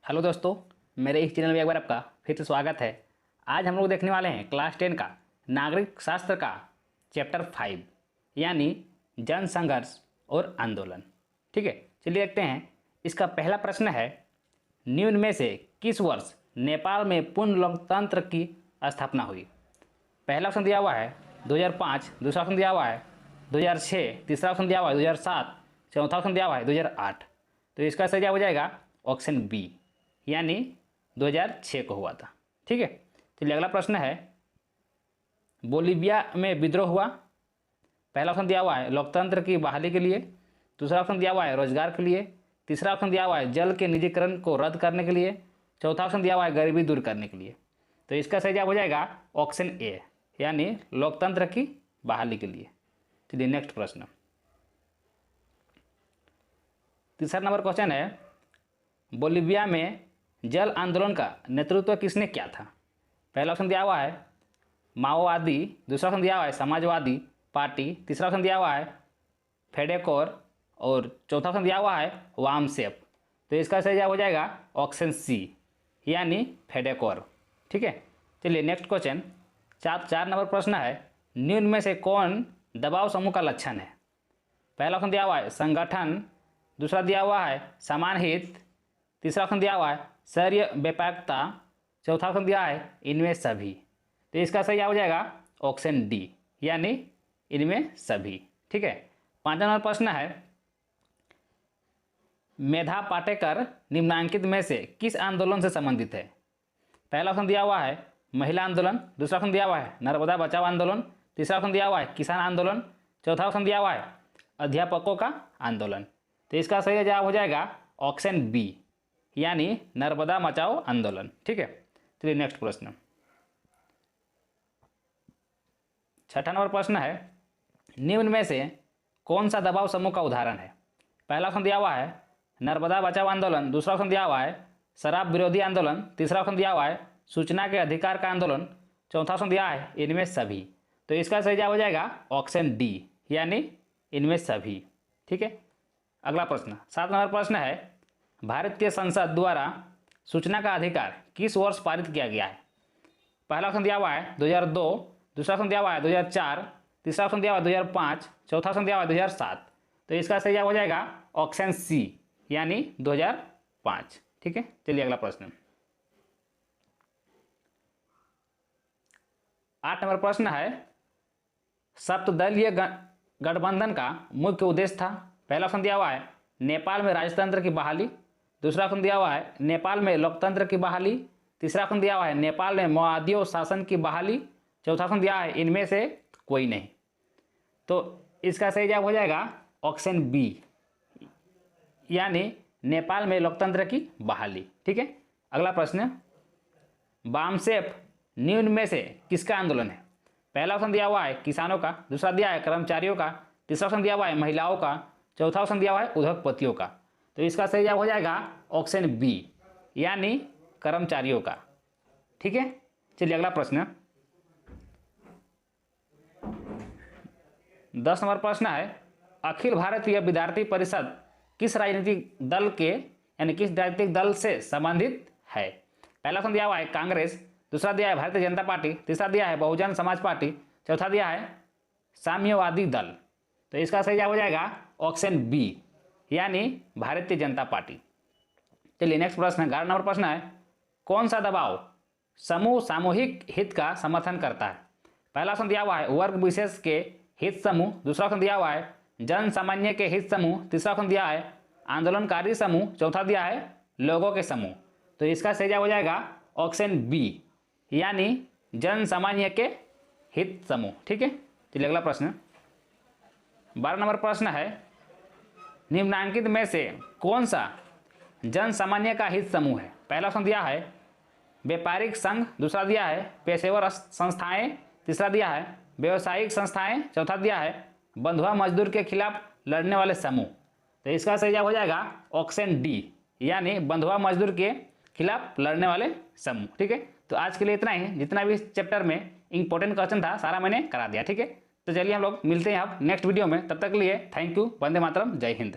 Hello दोस्तों, मेरे इस चैनल में एक बार आपका फिर से स्वागत है। आज हम लोग देखने वाले हैं क्लास 10 का नागरिक शास्त्र का चैप्टर 5 यानी जन संघर्ष और आंदोलन। ठीक है, चलिए देखते हैं। इसका पहला प्रश्न है, निम्न में से किस वर्ष नेपाल में पूर्ण लोकतंत्र की स्थापना हुई? पहला ऑप्शन दिया हुआ है 2005, दूसरा ऑप्शन दिया हुआ है 2006, तीसरा ऑप्शन दिया हुआ है 2007, चौथा ऑप्शन दिया हुआ है 2008। तो इसका सही जवाब हो जाएगा ऑप्शन बी यानी 2006 को हुआ था। ठीक है, चलिए अगला प्रश्न है, बोलीविया में विद्रोह हुआ। पहला ऑप्शन दिया हुआ है लोकतंत्र की बहाली के लिए, दूसरा ऑप्शन दिया हुआ है रोजगार के लिए, तीसरा ऑप्शन दिया हुआ है जल के निजीकरण को रद्द करने के लिए, चौथा ऑप्शन दिया हुआ है गरीबी दूर करने के लिए। तो इसका सही जवाब हो जाएगा ऑप्शन ए यानी लोकतंत्र की बहाली के लिए। चलिए नेक्स्ट प्रश्न, तीसरा नंबर क्वेश्चन है, बोलीविया में जल आंदोलन का नेतृत्व किसने किया था? पहला ऑप्शन दिया हुआ है माओवादी, दूसरा ऑप्शन दिया हुआ है समाजवादी पार्टी, तीसरा ऑप्शन दिया हुआ है फेडेकोर और चौथा ऑप्शन दिया हुआ है वामसेप। तो इसका सही जवाब हो जाएगा ऑप्शन सी यानी फेडेकोर। ठीक है, चलिए नेक्स्ट क्वेश्चन, चार नंबर प्रश्न है, निम्न में से कौन दबाव समूह का लक्षण है? पहला ऑप्शन दिया हुआ है संगठन, दूसरा दिया हुआ है समान हित, तीसरा ऑप्शन दिया हुआ है सर्य व्यापकता, चौथा ऑप्शन दिया है इनमें सभी। तो इसका सही हो जाएगा ऑप्शन डी यानी इनमें सभी। ठीक है, पांचवा नंबर प्रश्न है, मेधा पाटेकर निम्नांकित में से किस आंदोलन से संबंधित है? पहला ऑप्शन दिया हुआ है महिला आंदोलन, दूसरा ऑप्शन दिया हुआ है नर्मदा बचाओ आंदोलन, तीसरा ऑप्शन दिया हुआ है किसान आंदोलन, चौथा ऑप्शन दिया हुआ है अध्यापकों का आंदोलन। तो इसका सही जवाब हो जाएगा ऑप्शन बी यानी नर्मदा बचाओ आंदोलन। ठीक है, चलिए नेक्स्ट प्रश्न, छठा नंबर प्रश्न है, निम्न में से कौन सा दबाव समूह का उदाहरण है? पहला ऑप्शन दिया हुआ है नर्मदा बचाओ आंदोलन, दूसरा ऑप्शन दिया हुआ है शराब विरोधी आंदोलन, तीसरा ऑप्शन दिया हुआ है सूचना के अधिकार का आंदोलन, चौथा ऑप्शन दिया है इनमें सभी। तो इसका सही जवाब हो जाएगा ऑप्शन डी यानी इनमें सभी। ठीक है, अगला प्रश्न, 7 नंबर प्रश्न है, भारतीय संसद द्वारा सूचना का अधिकार किस वर्ष पारित किया गया है? पहला ऑप्शन दिया हुआ है 2002, दूसरा ऑप्शन दिया हुआ है 2004, तीसरा ऑप्शन दिया हुआ है 2005, चौथा ऑप्शन दिया हुआ है 2007। तो इसका सही जवाब हो जाएगा ऑप्शन सी यानी 2005। ठीक है, चलिए अगला प्रश्न, 8 नंबर प्रश्न है, सप्तदलीय गठबंधन का मुख्य उद्देश्य था। पहला ऑप्शन दिया हुआ है नेपाल में राजतंत्र की बहाली, दूसरा ऑप्शन दिया हुआ है नेपाल में लोकतंत्र की बहाली, तीसरा ऑप्शन दिया हुआ है नेपाल में माओवादियों शासन की बहाली, चौथा ऑप्शन दिया है इनमें से कोई नहीं। तो इसका सही जवाब हो जाएगा ऑप्शन बी यानी नेपाल में लोकतंत्र की बहाली। ठीक है, अगला प्रश्न, वामसेप निम्न में से किसका आंदोलन है? पहला ऑप्शन दिया हुआ है किसानों का, दूसरा दिया है कर्मचारियों का, तीसरा ऑप्शन दिया हुआ है महिलाओं का, चौथा ऑप्शन दिया हुआ है उद्योगपतियों का। तो इसका सही जवाब हो जाएगा ऑप्शन बी यानी कर्मचारियों का। ठीक है, चलिए अगला प्रश्न, 10 नंबर प्रश्न है, अखिल भारतीय विद्यार्थी परिषद किस राजनीतिक दल के यानी किस राजनीतिक दल से संबंधित है? पहला ऑप्शन दिया हुआ है कांग्रेस, दूसरा दिया है भारतीय जनता पार्टी, तीसरा दिया है बहुजन समाज पार्टी, चौथा दिया है साम्यवादी दल। तो इसका सही जवाब हो जाएगा ऑप्शन बी यानी भारतीय जनता पार्टी। चलिए नेक्स्ट प्रश्न, 11 नंबर प्रश्न है, कौन सा दबाव समूह सामूहिक हित का समर्थन करता है? पहला ऑप्शन दिया हुआ है वर्ग विशेष के हित समूह, दूसरा ऑप्शन दिया हुआ है जन सामान्य के हित समूह, तीसरा ऑप्शन दिया है आंदोलनकारी समूह, चौथा दिया है लोगों के समूह। तो इसका सही जवाब हो जाएगा ऑप्शन बी यानी जन सामान्य के हित समूह। ठीक है, चलिए अगला प्रश्न, 12 नंबर प्रश्न है, निम्नांकित में से कौन सा जन सामान्य का हित समूह है? पहला ऑप्शन दिया है व्यापारिक संघ, दूसरा दिया है पेशेवर संस्थाएं, तीसरा दिया है व्यवसायिक संस्थाएं, चौथा दिया है बंधुआ मजदूर के खिलाफ लड़ने वाले समूह। तो इसका सही जवाब हो जाएगा ऑप्शन डी यानी बंधुआ मजदूर के खिलाफ लड़ने वाले समूह। ठीक है, तो आज के लिए इतना ही, जितना भी इस चैप्टर में इंपॉर्टेंट क्वेश्चन था सारा मैंने करा दिया। ठीक है, तो चलिए हम लोग मिलते हैं अब नेक्स्ट वीडियो में, तब तक के लिए थैंक यू, वंदे मातरम, जय हिंद।